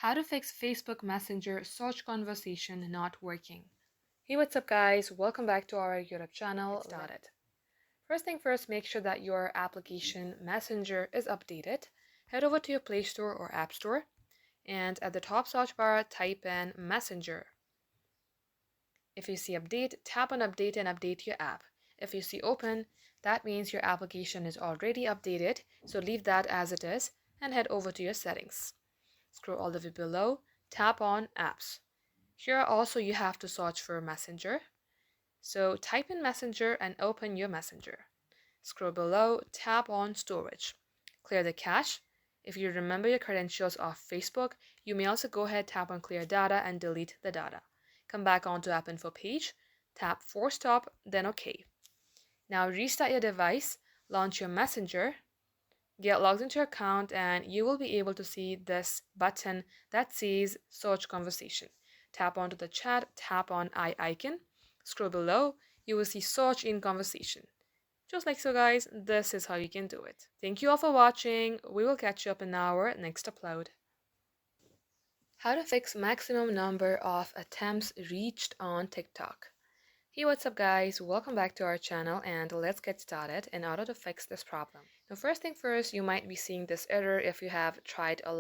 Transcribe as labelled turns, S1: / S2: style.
S1: How to fix Facebook Messenger search conversation not working. Hey, what's up guys? Welcome back to our YouTube channel. Let's get started. First thing first, make sure that your application Messenger is updated. Head over to your Play Store or App Store, and at the top search bar, type in Messenger. If you see update, tap on update and update your app. If you see open, that means your application is already updated, so leave that as it is and head over to your settings. Scroll all the way below, tap on apps. Here also you have to search for Messenger. So type in Messenger and open your Messenger. Scroll below, tap on storage. Clear the cache. If you remember your credentials of Facebook, you may also go ahead, tap on clear data and delete the data. Come back onto app info page, tap force stop, then OK. Now restart your device, launch your Messenger, get logged into your account, and you will be able to see this button that says search conversation. Tap onto the chat, tap on I icon, scroll below, you will see search in conversation. Just like so guys, this is how you can do it. Thank you all for watching. We will catch you up in our next upload. How to fix maximum number of attempts reached on TikTok. Hey, what's up guys? Welcome back to our channel and let's get started in order to fix this problem. Now first thing first, you might be seeing this error if you have tried a lot